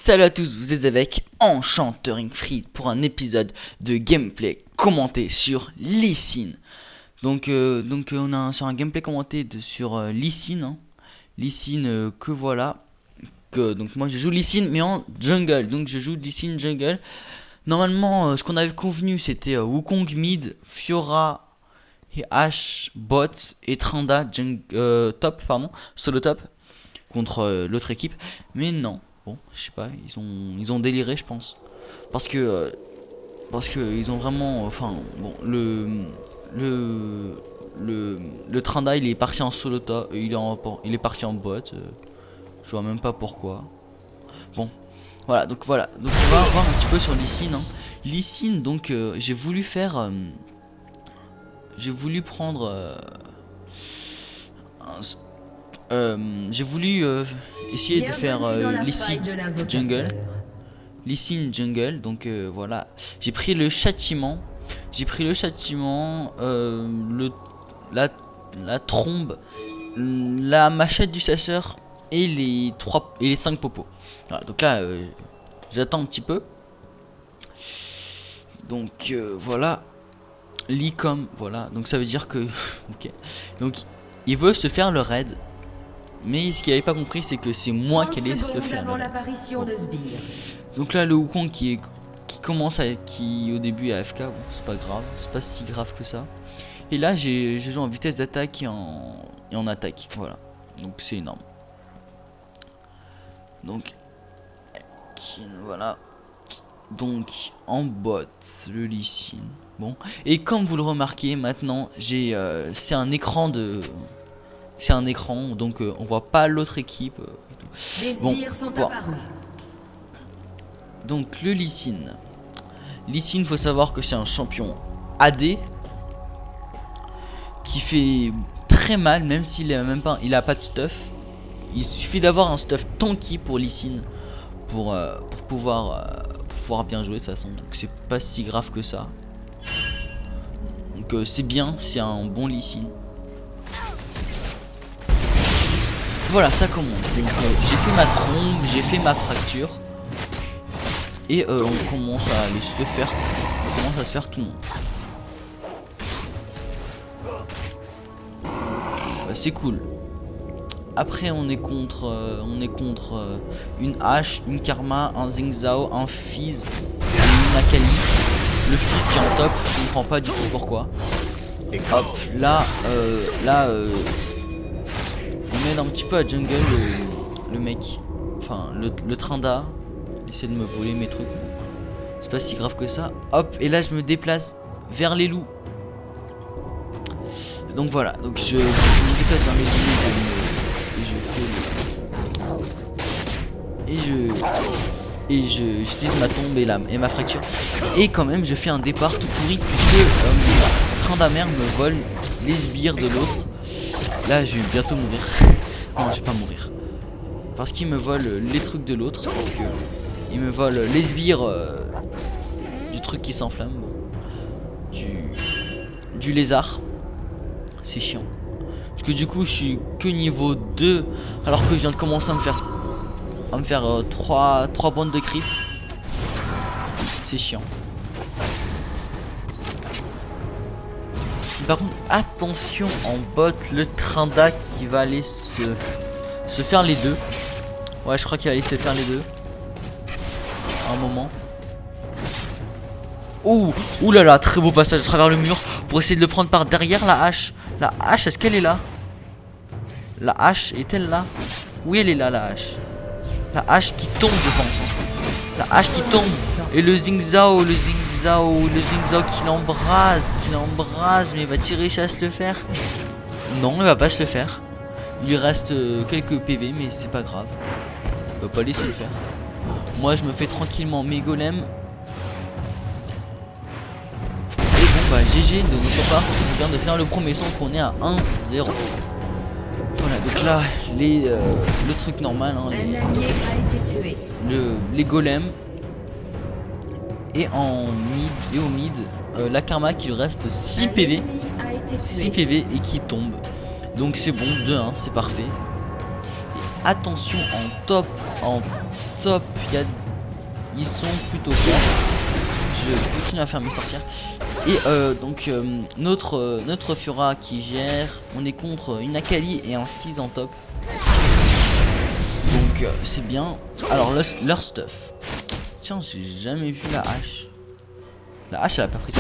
Salut à tous, vous êtes avec Enchanting Free pour un épisode de gameplay commenté sur Lee Sin. Donc on a sur un gameplay commenté sur Lee Sin, hein. Lee Sin que voilà. Donc moi je joue Lee Sin mais en jungle, donc je joue Lee Sin jungle. Normalement ce qu'on avait convenu c'était Wukong mid, Fiora et Ashe bot et Tranda top solo top contre l'autre équipe, mais non. Bon, je sais pas, ils ont déliré, je pense. Parce que ils ont vraiment, enfin, bon, le Tranda il est parti en solo top, il est parti en bot. Je vois même pas pourquoi. Bon, voilà, donc on va voir un petit peu sur Lee Sin, hein. Lee Sin, donc j'ai voulu prendre j'ai voulu essayer de faire Lee Sin jungle, donc voilà, j'ai pris le châtiment, la trombe, la machette du chasseur et les 5 popos. Voilà, donc là j'attends un petit peu, donc voilà, Lee comme voilà, donc ça veut dire que ok, donc il veut se faire le raid. Mais ce qu'il avait pas compris, c'est que c'est moi qui allais se le faire. Bon. Donc là, le Wukong qui au début est AFK, bon, c'est pas grave, c'est pas si grave que ça. Et là, je joue en vitesse d'attaque et en attaque, voilà. Donc c'est énorme. Donc voilà. Donc en bot, le Lee Sin. Bon, et comme vous le remarquez, maintenant c'est un écran donc on voit pas l'autre équipe. Bon, donc le Lee Sin. Lee Sin, faut savoir que c'est un champion AD qui fait très mal, même s'il a pas de stuff. Il suffit d'avoir un stuff tanky pour Lee Sin pour pouvoir bien jouer de toute façon. Donc c'est pas si grave que ça. Donc c'est bien, c'est un bon Lee Sin. Voilà, ça commence. Donc j'ai fait ma trombe, j'ai fait ma fracture. Et on commence à se faire tout le monde. C'est cool. Après on est contre une Ashe, une Karma, un Xin Zhao, un Fizz, une Akali. Le Fizz qui est en top, je ne comprends pas du tout pourquoi. Hop, là on aide un petit peu à jungle le mec, enfin le Tranda, il essaie de me voler mes trucs, c'est pas si grave que ça. Hop, et là je me déplace vers les loups. Donc voilà, donc je me déplace vers les loups et j'utilise ma tombe et ma fracture. Et quand même je fais un départ tout pourri puisque Tranda mère me vole les sbires de l'autre. Là je vais bientôt mourir. Non, je vais pas mourir. Parce qu'il me vole les trucs de l'autre. Parce que il me vole les sbires du truc qui s'enflamme. Du lézard. C'est chiant. Parce que du coup je suis que niveau 2. Alors que je viens de commencer à me faire 3 bandes de creep. C'est chiant. Par contre, attention en bot, le Tranda qui va aller se faire les deux. Ouais, je crois qu'il va aller se faire les deux. À un moment. Ouh là là, très beau passage à travers le mur pour essayer de le prendre par derrière la hache. La hache, est-ce qu'elle est là? La hache, est-elle là? Oui, elle est là, la hache. La hache qui tombe, je pense. La hache qui tombe. Et le Xin Zhao qui l'embrase, mais il va-t-il réussir à se le faire? Non, il va pas se le faire. Il lui reste quelques PV, mais c'est pas grave. Il va pas laisser le faire. Moi, je me fais tranquillement mes golems. Et bon, bah, GG de notre part, on vient de faire le premier son qu'on est à 1-0. Voilà, donc là, le truc normal, hein, les golems. Et au mid, la Karma qui lui reste 6 PV et qui tombe. Donc c'est bon, 2-1, c'est parfait. attention en top, ils sont plutôt forts. Je continue à faire mes sorcières. Et donc notre Fiora qui gère, on est contre une Akali et un Fizz en top. Donc c'est bien. Alors leur stuff. Tiens, j'ai jamais vu la hache. La hache elle a pas pris.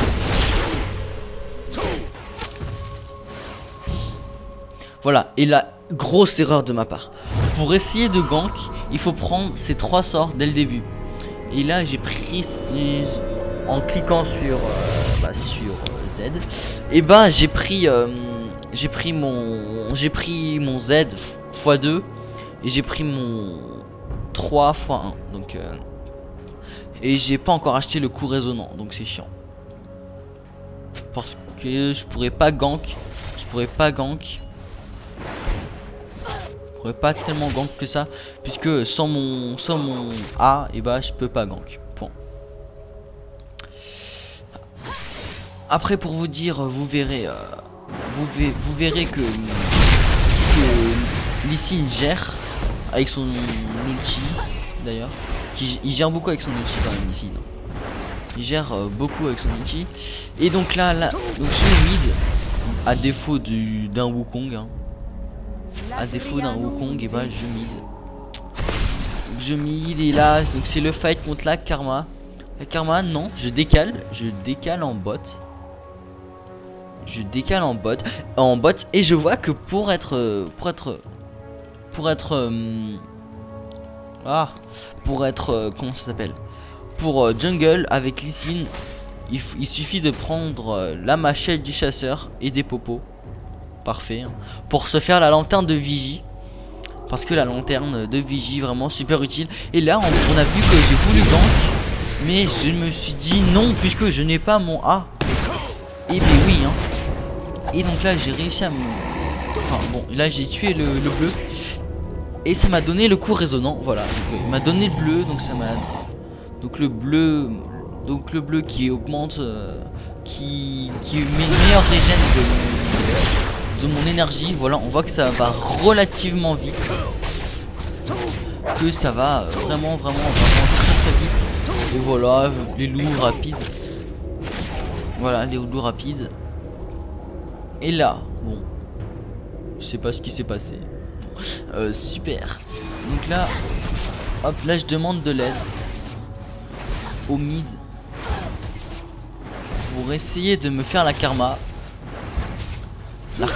Voilà, et la grosse erreur de ma part. Pour essayer de gank, il faut prendre ces 3 sorts dès le début. Et là j'ai pris en cliquant sur Z. Et ben j'ai pris mon Z x2 et j'ai pris mon 3 x 1. Donc et j'ai pas encore acheté le coup résonnant, donc c'est chiant. Parce que je pourrais pas gank. Je pourrais pas tellement gank que ça, puisque sans mon A, et bah je peux pas gank. Point. Après pour vous dire, vous verrez que Lee Sin gère avec son ulti d'ailleurs. Il gère beaucoup avec son ulti quand même ici. Il gère beaucoup avec son ulti. Et donc là donc je mid à défaut d'un Wukong. Hein. À défaut d'un Wukong, et bah je mid et là donc c'est le fight contre la Karma. La Karma non, je décale en bot. Et je vois que pour être comment ça s'appelle, pour jungle avec Lee Sin, il suffit de prendre la machette du chasseur et des popos. Parfait, hein, pour se faire la lanterne de vigie, parce que la lanterne de vigie vraiment super utile. Et là on a vu que j'ai voulu gank, mais je me suis dit non puisque je n'ai pas mon A. Et bien oui hein. Et donc là j'ai réussi à me... Enfin bon, là j'ai tué le bleu et ça m'a donné le coup résonnant. Voilà, il m'a donné le bleu, donc ça m'a... Donc le bleu qui augmente, qui met une meilleure régène de mon énergie. Voilà, on voit que ça va relativement vite, que ça va vraiment très vite. Et voilà, les loups rapides. Voilà, les loups rapides. Et là, bon, je sais pas ce qui s'est passé. Super. Donc là, hop, là je demande de l'aide au mid pour essayer de me faire la Karma. La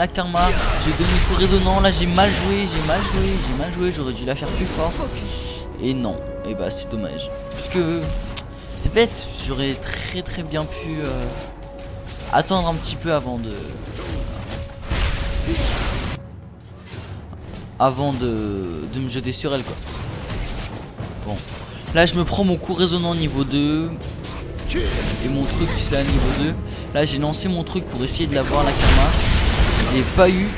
Karma, j'ai donné le coup résonnant, là j'ai mal joué, j'aurais dû la faire plus fort. Et non, et bah c'est dommage. Puisque c'est bête, j'aurais très bien pu attendre un petit peu avant de me jeter sur elle quoi. Bon, là je me prends mon coup résonnant niveau 2. Et mon truc c'est à niveau 2. Là j'ai lancé mon truc pour essayer de l'avoir la Karma. Je l'ai pas eu.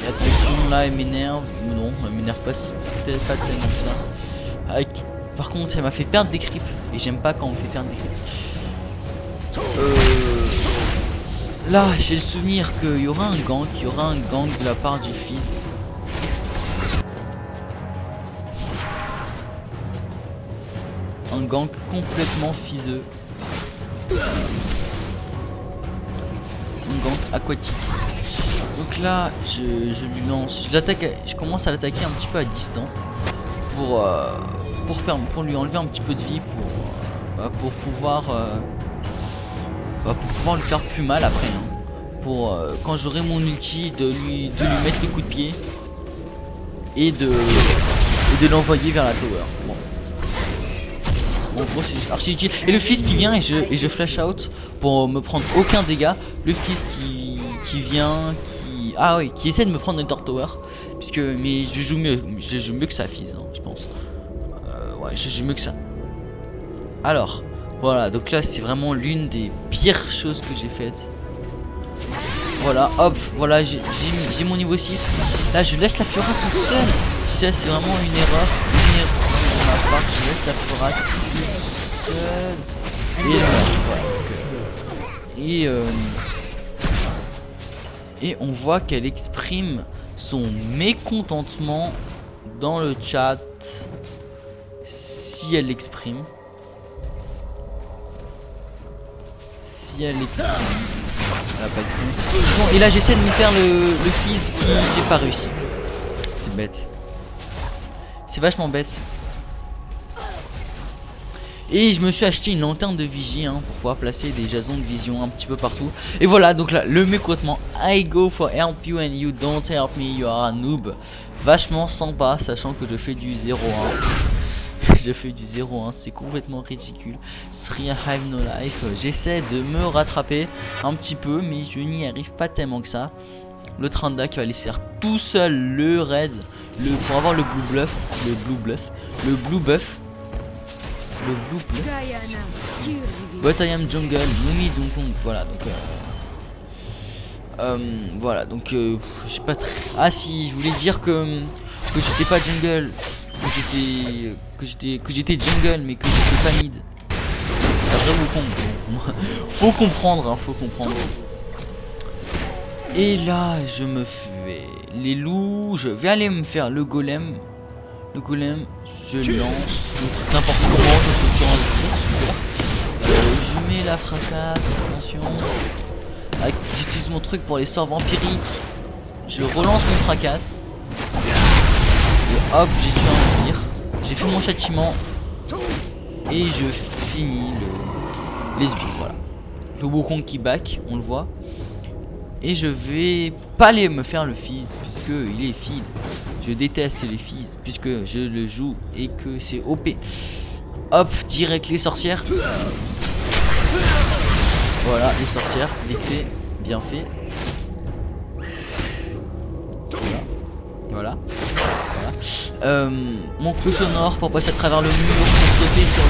La pression là elle m'énerve. Non, elle m'énerve pas tellement ça. Par contre elle m'a fait perdre des creeps. Et j'aime pas quand on me fait perdre des creeps. Là j'ai le souvenir qu'il y aura un gank. De la part du Fizz. Un gank complètement fizzeux. Un gank aquatique. Donc là je lui lance, je commence à l'attaquer un petit peu à distance pour lui enlever un petit peu de vie pour pouvoir lui faire plus mal après hein. Pour quand j'aurai mon ulti de lui mettre les coups de pied et de l'envoyer vers la tower. Bon. En gros c'est archi utile. Et le Fizz qui vient et je flash out pour me prendre aucun dégât. Le Fizz qui vient, qui essaie de me prendre une Dark Tower. Mais je joue mieux que ça Fizz hein, je pense. Ouais je joue mieux que ça. Alors voilà, donc là c'est vraiment l'une des pires choses que j'ai faites. Voilà, hop, voilà j'ai mon niveau 6. Là je laisse la Fiora toute seule. Ça c'est vraiment une erreur. Je laisse la Fiora toute seule. Et voilà. Et on voit qu'elle exprime son mécontentement dans le chat si elle l'exprime. Si elle l'exprime. Elle a pas exprimé. Et là j'essaie de me faire le fizz qui j'ai pas réussi. C'est bête. C'est vachement bête. Et je me suis acheté une lanterne de vigie pour pouvoir placer des jasons de vision un petit peu partout. Et voilà, donc là, le mécontentement. I go for help you and you don't help me, you are a noob. Vachement sympa, sachant que je fais du 0-1. Je fais du 0-1, c'est complètement ridicule. 3 I have no life. J'essaie de me rattraper un petit peu, mais je n'y arrive pas tellement que ça. Le Tranda qui va laisser tout seul le raid. Pour avoir le blue buff. Le blue buff. Le blue buff. But I am jungle, Yumi donc voilà donc j'ai pas très... Ah si, je voulais dire que j'étais pas jungle, que j'étais jungle mais que j'étais pas mid. C'est vrai Wukong. Faut comprendre faut comprendre. Et là je me fais les loups, je vais aller me faire le golem. Le golem, je lance n'importe comment, je saute sur un truc, super. Je mets la fracasse, attention. J'utilise mon truc pour les sorts vampiriques. Je relance mon fracasse. Et hop, j'ai tué un sbire. J'ai fait mon châtiment. Et je finis les sbires, voilà. Le Wukong qui back, on le voit. Et je vais pas aller me faire le fizz, puisque il est feed. Je déteste les fizz, puisque je le joue et que c'est OP. Hop, direct les sorcières. Voilà, les sorcières, vite fait, bien fait. Voilà. Mon coup sonore pour passer à travers le mur, pour sauter sur le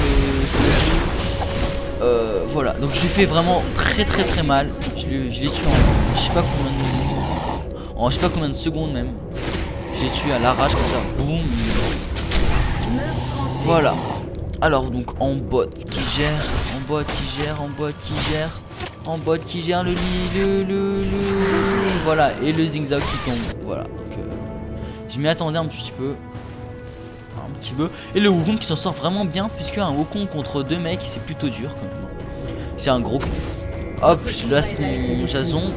voilà, donc j'ai fait vraiment très mal. Je l'ai tué en je sais pas combien de secondes même. J'ai tué à l'arrache comme ça, boum. Voilà. Alors donc en bot qui gère, le voilà, et le zigzag qui tombe. Voilà, donc je m'y attendais un petit peu. Et le Wukong qui s'en sort vraiment bien, puisque un Wukong contre 2 mecs c'est plutôt dur quand même. C'est un gros coup. Hop, je lance mon jason.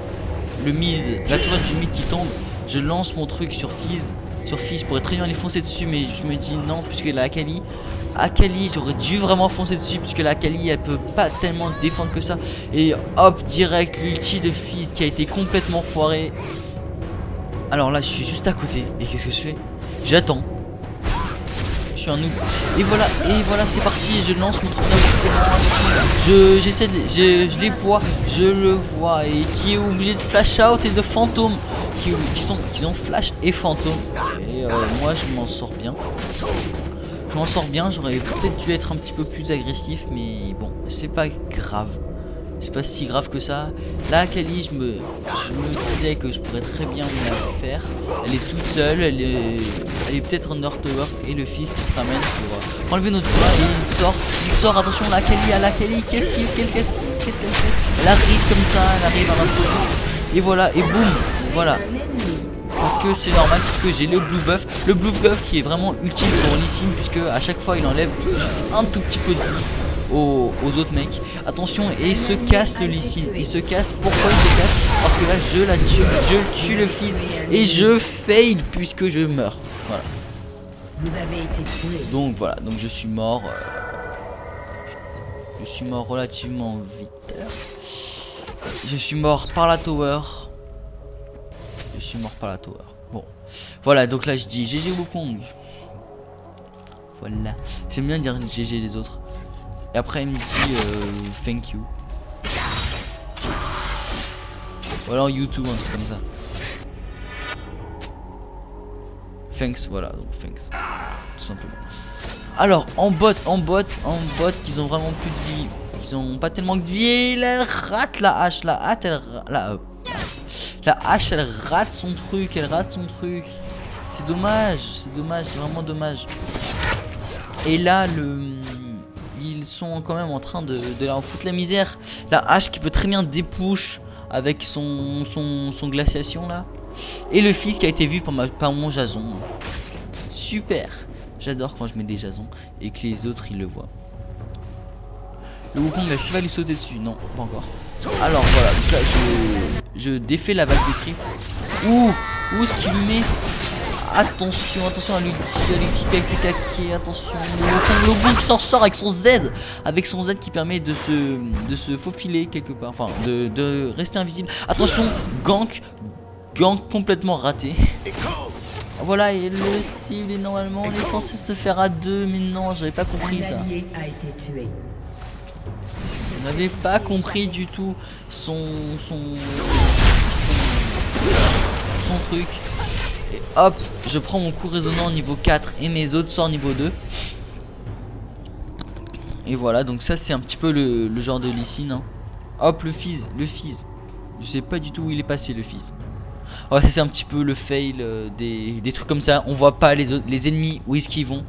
Le mid, la tourelle du mid qui tombe. Je lance mon truc sur Fizz. Sur Fizz, je pourrais très bien les foncer dessus, mais je me dis non, puisque la Akali, j'aurais dû vraiment foncer dessus, puisque la Akali elle peut pas tellement défendre que ça. Et hop, direct l'ulti de Fizz qui a été complètement foiré. Alors là, je suis juste à côté. Et qu'est-ce que je fais? J'attends. Je suis un noob. Et voilà, c'est parti. Je lance mon truc je les vois, je le vois. Et qui est obligé de flash out et de fantôme. Qui ont flash et fantôme. Et moi je m'en sors bien. J'aurais peut-être dû être un petit peu plus agressif, mais bon, c'est pas grave. C'est pas si grave que ça. La Akali, je me disais que je pourrais très bien la faire. Elle est toute seule, elle est peut-être en Earthwork, et le fils qui se ramène pour enlever notre poids. Et il sort, attention, la Akali, qu'est-ce qu'elle fait? Elle arrive comme ça, elle arrive à l'improviste. Et voilà, et boum, voilà. Parce que c'est normal, puisque j'ai le blue buff qui est vraiment utile pour Lee Sin, puisque à chaque fois il enlève un tout petit peu de vie aux autres mecs. Attention, et il se casse le Lee Sin. Il se casse, pourquoi il se casse? Parce que là je tue le fils et je fail puisque je meurs. Voilà. Vous avez été tué. Donc voilà, donc je suis mort. Je suis mort relativement vite. Je suis mort par la tower. Bon, voilà, donc là je dis GG Wukong. Voilà, j'aime bien dire GG les autres. Et après il me dit thank you. Ou alors YouTube, un truc comme ça. Thanks, voilà, donc thanks. Tout simplement. Alors en bot, qu'ils ont vraiment plus de vie. Ils ont pas tellement de vie. Et elle rate la hache. La hache elle rate son truc. C'est dommage, c'est vraiment dommage. Et là ils sont quand même en train de leur foutre la misère. La hache qui peut très bien dépush avec son glaciation là. Et le fils qui a été vu par mon Jason. Super. J'adore quand je mets des Jasons et que les autres ils le voient. Le Wukong, est-ce qu'il va lui sauter dessus? Non, pas encore. Alors voilà, donc là je défais la vague de creep. Où est-ce qu'il lui met? Attention, attention à l'ulti PKK, attention. Le Wukong qui s'en sort avec son Z. Avec son Z qui permet de se faufiler quelque part. Enfin, de rester invisible. Attention, gank complètement raté. Voilà, et le cible est normalement on est censé se faire à deux, mais non, j'avais pas compris ça. Je n'avais pas compris du tout son truc. Et hop, je prends mon coup résonnant niveau 4 et mes autres sorts niveau 2. Et voilà, donc ça c'est un petit peu le genre de Lee Sin, hein. Hop, le Fizz. Je sais pas du tout où il est passé le Fizz. Ouais, ça c'est un petit peu le fail des trucs comme ça. On voit pas les ennemis où est-ce qu'ils vont.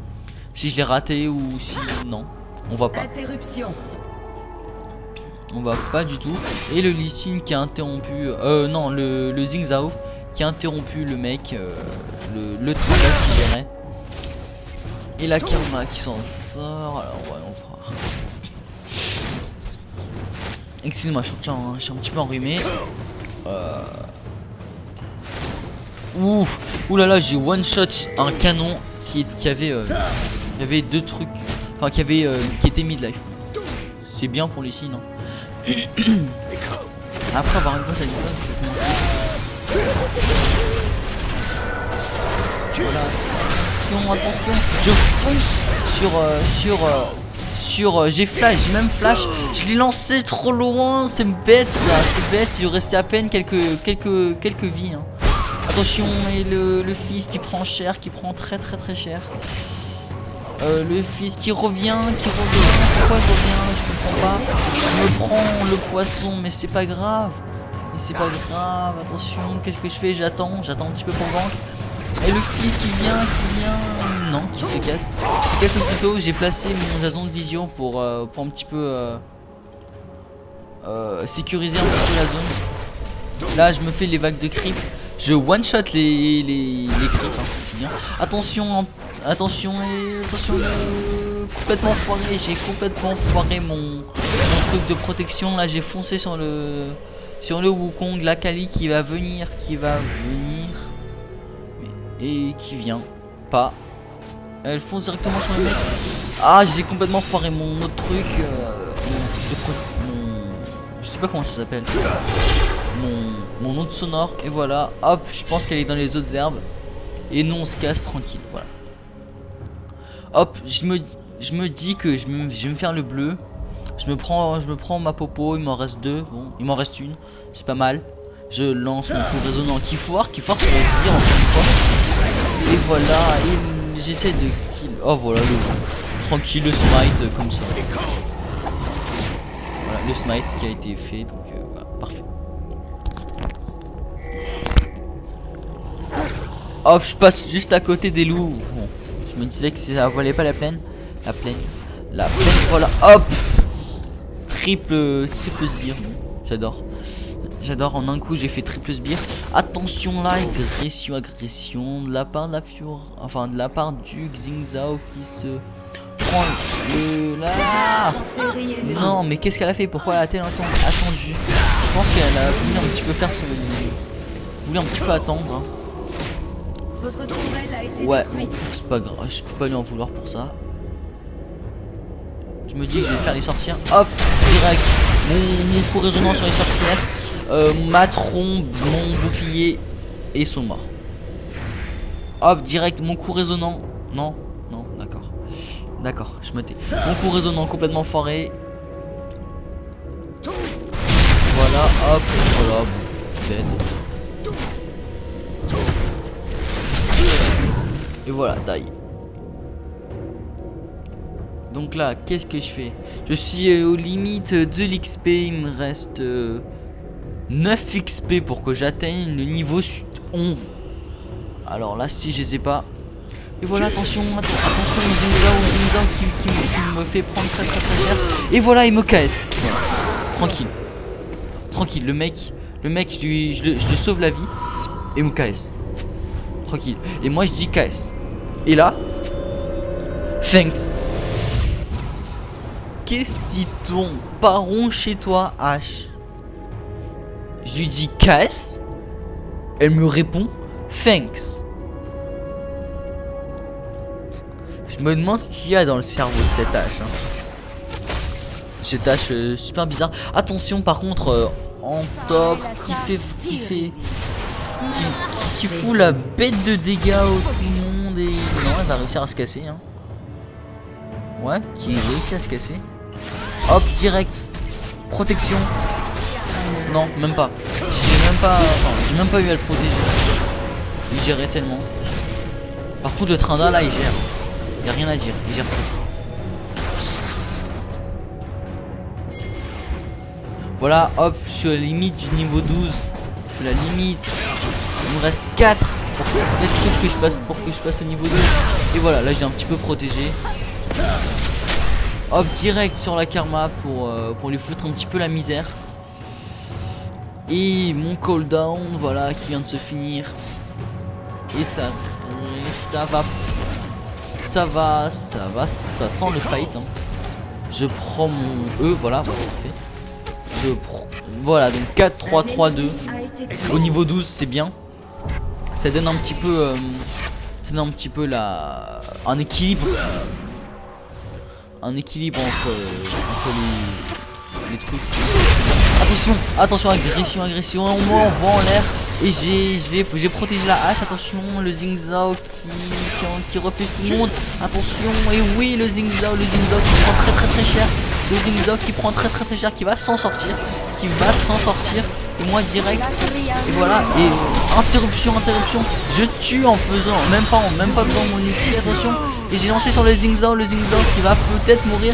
Si je l'ai raté ou si non, on voit pas. Interruption. On voit pas du tout. Et le Lee Sin qui a interrompu non, le Xing Zhao qui a interrompu le mec, le travail qui gérait. Et la Karma qui s'en sort. Alors ouais, on va voir. Excuse-moi, je suis un petit peu enrhumé. Ouh là là, j'ai one shot un canon qui avait il y avait deux trucs, enfin qui était mid-life. C'est bien pour les signes, non? Après avoir une grosse alipone, voilà. Attention, je fonce sur j'ai flash, j'ai même flash, je l'ai lancé trop loin, c'est bête ça, c'est bête, il restait à peine quelques vies, hein. Attention, et le fils qui prend cher, qui prend très cher. Le fils qui revient, pourquoi il revient? Je comprends pas. Je me prends le poisson, mais c'est pas grave. Attention, qu'est-ce que je fais? J'attends un petit peu pour gank. Et le fils qui vient, non, qui se casse. Il se casse aussitôt, j'ai placé mon Jason de vision pour un petit peu sécuriser un petit peu la zone. Là, je me fais les vagues de creep. Je one shot les creeps, hein, c'est bien. Attention, complètement foiré. J'ai complètement foiré mon truc de protection. Là, j'ai foncé sur le Wukong, la Kali qui va venir, et qui vient pas. Elle fonce directement sur le mec. Ah, j'ai complètement foiré mon autre truc. Je sais pas comment ça s'appelle. Mon autre sonore. Et voilà, hop, je pense qu'elle est dans les autres herbes. Et nous on se casse tranquille, voilà. Hop, je me dis que je vais me faire le bleu. Je me prends ma popo, il m'en reste deux. Bon, il m'en reste une, c'est pas mal. Je lance mon coup résonnant qui foire pour le dire encore une fois. Et voilà, et j'essaie de kill. Oh voilà, tranquille, le smite comme ça. Voilà, le smite qui a été fait, donc voilà, parfait. Hop, je passe juste à côté des loups. Bon, je me disais que ça valait pas la peine. La plaine, voilà, hop. Triple sbire. J'adore, en un coup j'ai fait triple sbire. Attention là, agression de la part de la Fiora, enfin de la part du Xing Zhao qui se prend le là. Non, mais qu'est-ce qu'elle a fait? Pourquoi a-t-elle attendu? Je pense qu'elle a voulu un petit peu faire voulu un petit peu attendre, hein. Ouais, bon, c'est pas grave, je peux pas lui en vouloir pour ça. Je me dis que je vais faire les sorcières. Hop, direct. Mon coup résonnant sur les sorcières. Ma trompe, mon bouclier et sont morts. Hop, direct, mon coup résonnant. Non, d'accord, je me tais. Mon coup résonnant complètement foiré. Voilà, hop, voilà, dead. Et voilà, die. Donc là, qu'est-ce que je fais? Je suis aux limites de l'XP. Il me reste 9 XP pour que j'atteigne le niveau 11. Alors là, si je les ai pas. Et voilà, attention, Xing Zhao qui me fait prendre très cher. Et voilà, il me KS. Voilà. Tranquille, le mec Le mec, je lui sauve la vie. Et me KS. Tranquille. Et moi, je dis KS. Et là, thanks. Qu'est-ce qui tombe? Partons chez toi, H. Je lui dis KS. Elle me répond thanks. Je me demande ce qu'il y a dans le cerveau de cette H. Cette H super bizarre. Attention par contre en top qui fout la bête de dégâts au tout le monde et non, elle va réussir à se casser. Hein. Ouais, qui réussit à se casser. Hop, direct. Protection. Non, même pas. J'ai même pas eu à le protéger. Il gérait tellement. Par contre, le Trinda là, il gère. Y a rien à dire, il gère tout. Voilà, hop, je suis à la limite du niveau 12. Je suis à la limite. Il me reste 4 pour que je passe au niveau 2. Et voilà, là j'ai un petit peu protégé. Hop, direct sur la karma pour lui foutre un petit peu la misère. Et mon cooldown, voilà, qui vient de se finir. Et ça sent le fight. Hein. Je prends mon E, voilà, parfait. Voilà, donc 4, 3, 3, 2. Au niveau 12, c'est bien. Ça donne un petit peu, un équilibre. Un équilibre entre les trucs. Attention, agression, on m'envoie en l'air. Et j'ai protégé la hache. Attention, le Xingqiu qui repousse tout le monde. Attention, et oui, le Xingqiu qui prend très cher. Le Xingqiu qui prend très cher, qui va s'en sortir. Et moi direct. Et voilà, et interruption. Je tue en faisant, même pas besoin de mon ulti, attention. Et j'ai lancé sur le Xingqiu qui va peut-être mourir,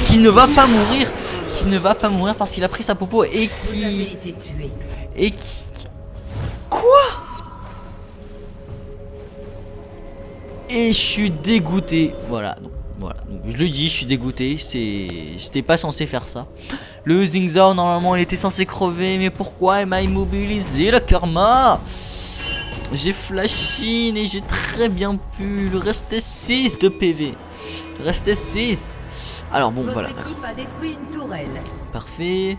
qui ne va pas mourir parce qu'il a pris sa popo et qui... Quoi? Et je suis dégoûté. Voilà, donc je le dis, je suis dégoûté. J'étais pas censé faire ça. Le Xingqiu, normalement, il était censé crever. Mais pourquoi il m'a immobilisé, la karma? J'ai flash in et j'ai très bien pu. Il restait 6 de PV. Il restait 6. Alors bon, voilà. Parfait.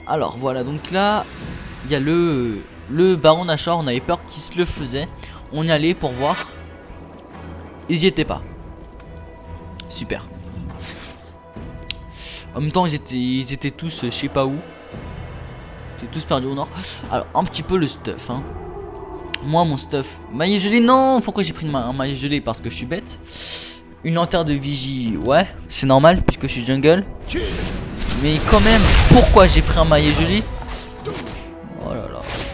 Alors voilà, donc là, il y a le Baron Nashor. On avait peur qu'il se le faisait. On y allait pour voir. Ils y étaient pas. Super. En même temps, ils étaient tous, je sais pas où. Ils étaient tous perdus au nord. Alors, un petit peu le stuff. Hein. Moi, mon stuff. Maillet gelé, non. Pourquoi j'ai pris un maillet gelé? Parce que je suis bête. Une lanterne de vigie, ouais. C'est normal, puisque je suis jungle. Mais quand même, pourquoi j'ai pris un maillet gelé?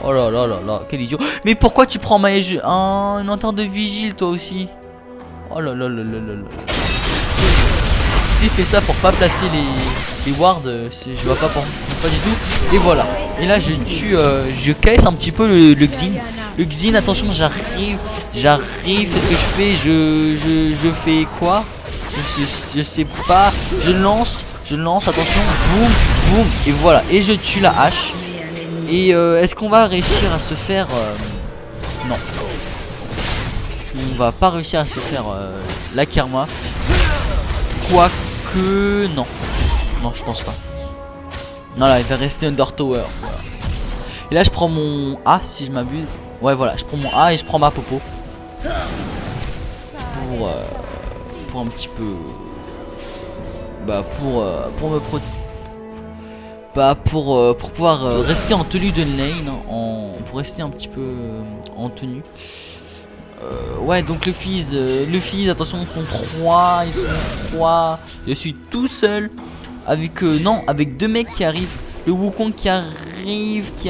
Oh là là, quel idiot. Mais pourquoi tu prends un maillet gelé? Une lanterne de vigile, toi aussi. Oh là là. J'ai fait ça pour pas placer les wards, je vois pas du tout. Et voilà. Et là je tue, je casse un petit peu le Xin. Le Xin, attention, j'arrive. Qu'est-ce que je fais? Je fais quoi? Je sais pas. Je lance, attention, boum. Et voilà. Et je tue la hache. Et est-ce qu'on va réussir à se faire non. On va pas réussir à se faire la karma. Quoique non. Non, je pense pas. Voilà, il va rester Under Tower. Voilà. Et là je prends mon A si je m'abuse. Ouais voilà, je prends mon A et je prends ma popo. Pour un petit peu. Bah pour me protéger. Bah pour pouvoir rester en tenue de lane. Pour rester un petit peu en tenue. Ouais, donc le Fizz, attention, ils sont 3, je suis tout seul avec non, avec 2 mecs qui arrivent, le Wukong qui arrive, qui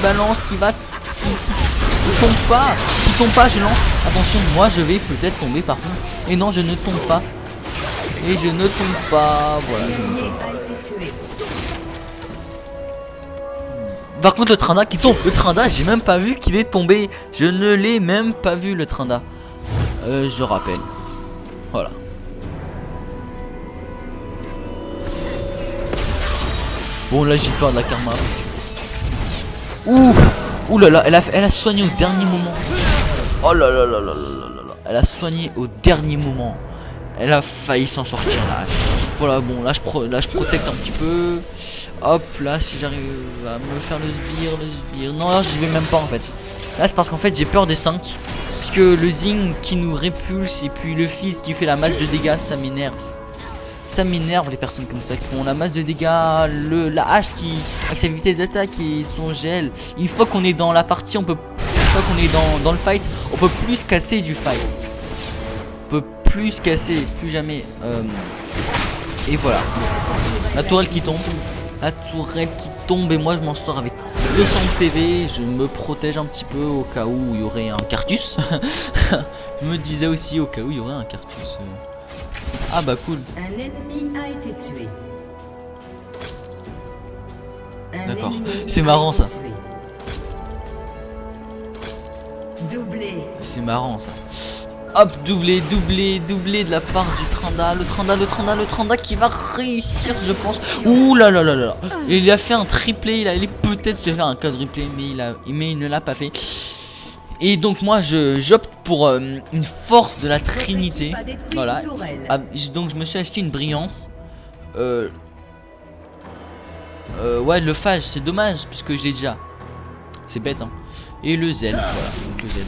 balance, qui tombe pas, je lance, attention, moi je vais peut-être tomber par contre, et non, je ne tombe pas, voilà, je ne tombe pas. Par contre le Trinda qui tombe, le Trinda j'ai même pas vu qu'il est tombé. Je ne l'ai même pas vu le Trinda. Je rappelle. Voilà. Bon là j'ai peur de la karma. Ouh. Ouh là là, elle a soigné au dernier moment. Oh là là là là là là là. Elle a soigné au dernier moment. Elle a failli s'en sortir là. Voilà, bon, là je protecte un petit peu. Hop, là si j'arrive à me faire le sbire. Non, là je vais même pas en fait. Là c'est parce qu'en fait j'ai peur des 5. Parce que le Zing qui nous répulse et puis le fils qui fait la masse de dégâts, ça m'énerve. Ça m'énerve les personnes comme ça qui font la masse de dégâts, la hache qui avec sa vitesse d'attaque et son gel. Une fois qu'on est dans la partie, une fois qu'on est dans le fight, on peut plus casser du fight. On peut plus casser, plus jamais. Et voilà. La tourelle qui tombe. La tourelle qui tombe et moi je m'en sors avec 200 PV. Je me protège un petit peu au cas où il y aurait un Cartus. Je me disais aussi au cas où il y aurait un Cartus. Ah bah cool. Un ennemi a été tué. D'accord. C'est marrant ça. Doublé. C'est marrant ça. Hop, doublé de la part du Tranda. Le Tranda qui va réussir, je pense. Ouh là là là là. Il a fait un triplé. Il allait peut-être se faire un quadruplé, mais il ne l'a pas fait. Et donc moi j'opte pour une force de la Trinité. Voilà. Donc je me suis acheté une brillance. Ouais, le phage, c'est dommage puisque j'ai déjà. C'est bête hein. Et le zen, voilà, donc le zen.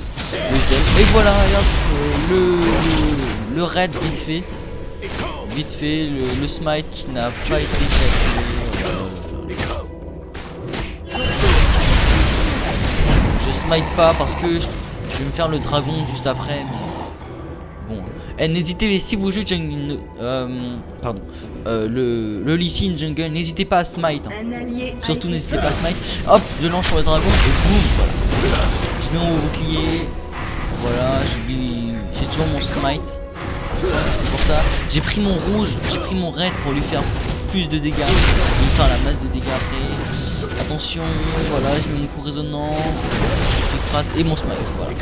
Et voilà, regarde, le raid vite fait, le smite qui n'a pas été calculé. Je smite pas parce que je vais me faire le dragon juste après. Mais bon, n'hésitez, si vous jouez jungle, le Lee Sin jungle, n'hésitez pas à smite. Hein. Surtout n'hésitez pas à smite. Hop, je lance sur le dragon et boum, voilà. Je mets mon bouclier. Voilà, j'ai toujours mon smite. C'est pour ça. J'ai pris mon rouge, j'ai pris mon raid pour lui faire plus de dégâts. Lui faire la masse de dégâts après. Attention, voilà, je mets mon coup résonnant. J'écrase et mon smite. Voilà.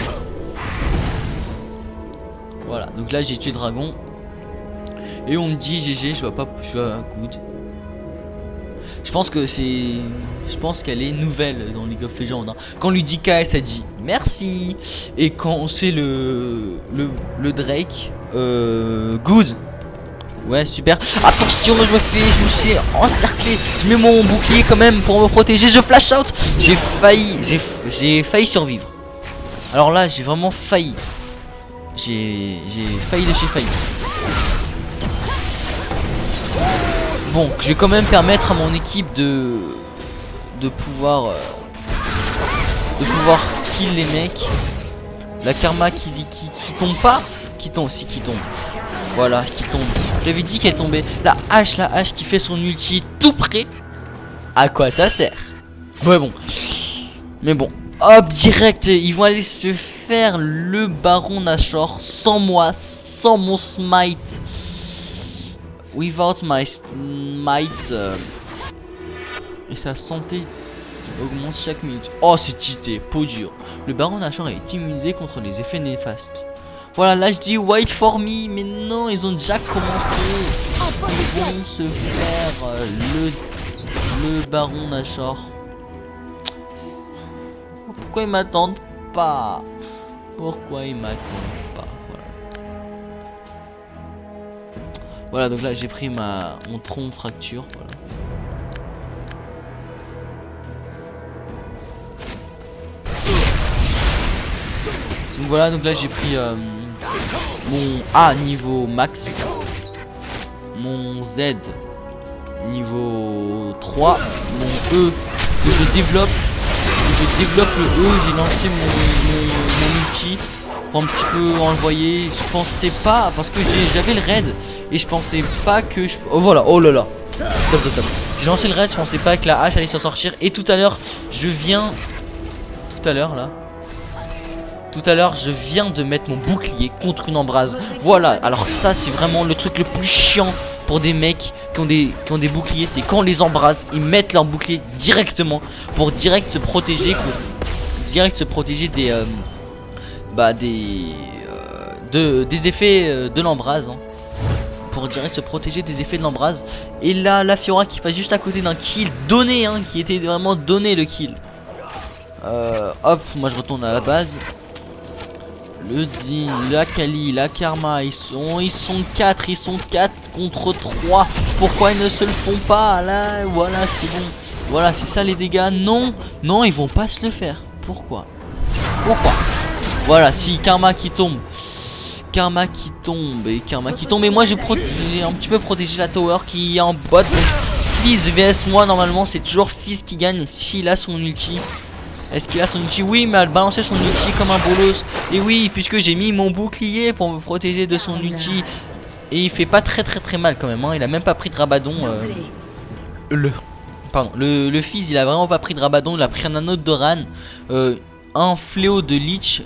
Voilà, donc là j'ai tué le dragon. Et on me dit GG, je vois pas, je vois good. Je pense que c'est, je pense qu'elle est nouvelle dans League of Legends. Hein. Quand on lui dit KS, elle dit merci. Et quand on sait le Drake, good. Ouais, super. Attention, je me suis encerclé. Je mets mon bouclier quand même pour me protéger. Je flash out. J'ai failli survivre. Alors là, j'ai vraiment failli. J'ai failli de chez failli. Bon, je vais quand même permettre à mon équipe de pouvoir kill les mecs. La karma qui tombe pas, qui tombe aussi, qui tombe. Voilà, qui tombe. J'avais dit qu'elle tombait. La hache qui fait son ulti tout près. À quoi ça sert? Ouais bon. Mais bon. Hop, direct, ils vont aller se faire le baron Nashor sans moi, sans mon smite. Without my smite. Et sa santé augmente chaque minute. Oh, c'est cheaté, peau dure. Le baron Nashor est immunisé contre les effets néfastes. Voilà, là je dis wait for me, mais non, ils ont déjà commencé. Ils vont se faire le baron Nashor. Pourquoi ils m'attendent pas? Pourquoi ils m'attendent pas? Voilà, donc là j'ai pris mon tronc fracture. Voilà. Donc voilà, donc là j'ai pris mon A niveau max, mon Z niveau 3, mon E que je développe. Le E, j'ai lancé mon ulti pour un petit peu envoyer. Je pensais pas, parce que j'avais le raid et je pensais pas que je... Oh voilà, oh là là. Stop. J'ai lancé le raid, je pensais pas que la hache allait s'en sortir. Et tout à l'heure, je viens de mettre mon bouclier contre une embrase. Voilà, alors ça c'est vraiment le truc le plus chiant pour des mecs qui ont des boucliers. C'est quand on les embrase, ils mettent leur bouclier directement pour direct se protéger, des effets de l'embrase. Hein. Pour direct se protéger des effets de l'embrase. Et là, la Fiora qui passe juste à côté d'un kill donné, hein, qui était vraiment donné le kill. Hop, moi je retourne à la base. Le Zin, la Kali, la Karma, ils sont 4, ils sont 4 contre 3. Pourquoi ils ne se le font pas? Là, voilà, c'est bon. Voilà, c'est ça les dégâts. Non, non, ils vont pas se le faire. Pourquoi? Voilà, si, Karma qui tombe. Karma qui tombe, et Karma qui tombe. Et moi j'ai un petit peu protégé la tower qui est en bot. Fizz vs moi, normalement c'est toujours Fizz qui gagne s'il a son ulti. Est-ce qu'il a son ulti? Oui, mais elle balançait son ulti comme un bolos. Et oui, puisque j'ai mis mon bouclier pour me protéger de son ulti. Et il fait pas très mal quand même, hein. Il a même pas pris de rabadon. Le Fizz il a vraiment pas pris de rabadon. Il a pris un autre de Ran, un fléau de Leech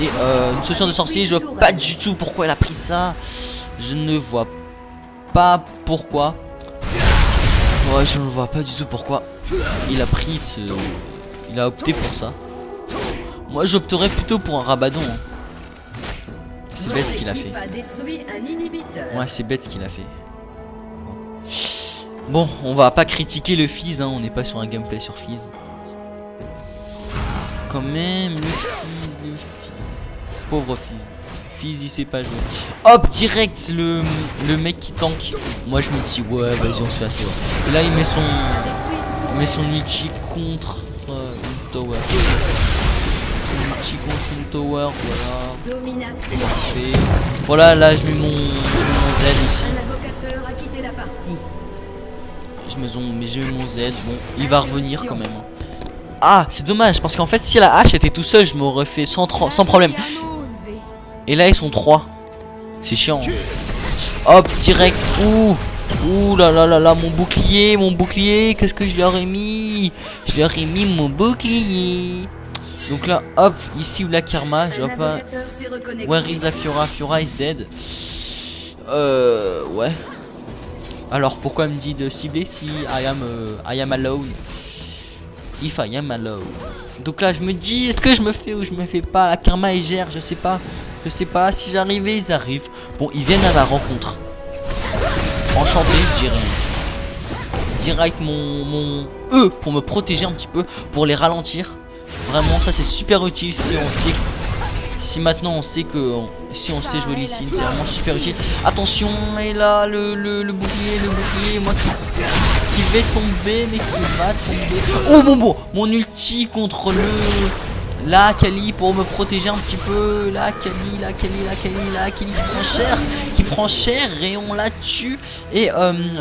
et une solution de sorcier. Je vois pas du tout pourquoi il a pris ça. Je ne vois pas pourquoi. Ouais, je ne vois pas du tout pourquoi il a pris ce... Il a opté pour ça. Moi j'opterais plutôt pour un rabadon, hein. C'est bête ce qu'il a fait. Ouais, c'est bête ce qu'il a fait. Bon, on va pas critiquer le Fizz, hein. On n'est pas sur un gameplay sur Fizz. Quand même, le Fizz. Pauvre Fizz. Fizz il sait pas jouer. Hop, direct le mec qui tank. Moi je me dis ouais vas-y on se fait la tower. Et là il met son ulti contre une tower. Son ulti contre une tower, voilà. Parfait. Voilà, là je mets mon Z aussi. Je mets mon Z. Bon, il va revenir quand même. Ah, c'est dommage parce qu'en fait si la hache était tout seul, je m'aurais fait sans problème. Et là ils sont 3. C'est chiant, hein. Hop, direct. Ouh là, mon bouclier. Qu'est-ce que je lui aurais mis? Je lui aurais mis mon bouclier. Donc là, hop, ici où la Karma, je vois pas. Where is la Fiora? Fiora is dead. Ouais. Alors pourquoi elle me dit de cibler si I am alone? If I am alone. Donc là je me dis, est-ce que je me fais ou je me fais pas? La Karma elle gère, je sais pas. Si j'arrivais, ils arrivent. Bon, ils viennent à la rencontre. Enchanté, je dirais. Direct mon E pour me protéger un petit peu, pour les ralentir. Vraiment, ça c'est super utile si on sait. Si maintenant on sait que si on sait jouer Lee Sin, c'est vraiment super utile. Attention, et là le bouclier, moi qui vais tomber, mais qui va tomber. Oh mon ulti contre la Kali pour me protéger un petit peu. La Kali qui prend cher et on la tue. Et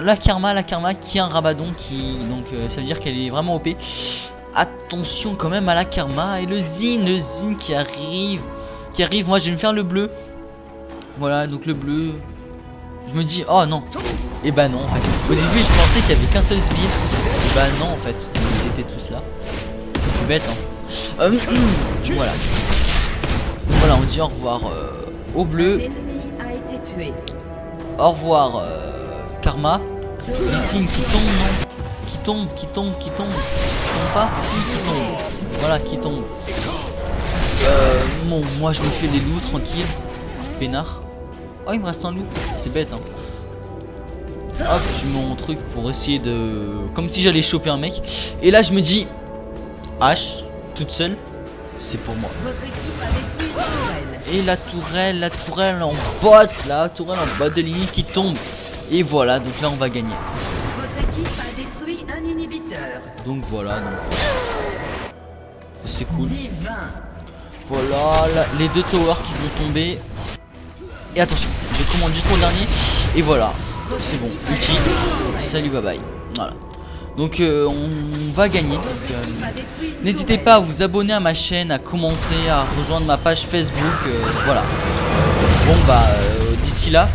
la Karma qui a un rabadon qui donc ça veut dire qu'elle est vraiment OP. Attention quand même à la Karma et le Zin qui arrive. Moi je vais me faire le bleu. Voilà, donc le bleu. Je me dis oh non. Et bah non en fait. Au début je pensais qu'il y avait qu'un seul sbire. Et bah non en fait. Ils étaient tous là. Je suis bête hein. Voilà, on dit au revoir au bleu. Au revoir Karma. Ici qui tombe, non? Qui tombe pas? Si, qui tombe. Voilà, qui tombe. Bon, moi je me fais les loups tranquille. Peinard. Oh, il me reste un loup. C'est bête, hein. Hop, je mets mon truc pour essayer de... Comme si j'allais choper un mec. Et là, je me dis... H, toute seule, c'est pour moi. Et la tourelle en botte. La tourelle en botte de ligne qui tombe. Et voilà, donc là, on va gagner. Donc voilà. C'est cool. Voilà, là, les deux towers qui vont tomber. Et attention, je commande juste mon dernier. Et voilà, c'est bon. Ulti. Salut, bye bye. Voilà. Donc on va gagner. N'hésitez pas à vous abonner à ma chaîne, à commenter, à rejoindre ma page Facebook. Voilà. Bon bah d'ici là,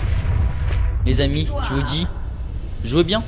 les amis, je vous dis, jouez bien.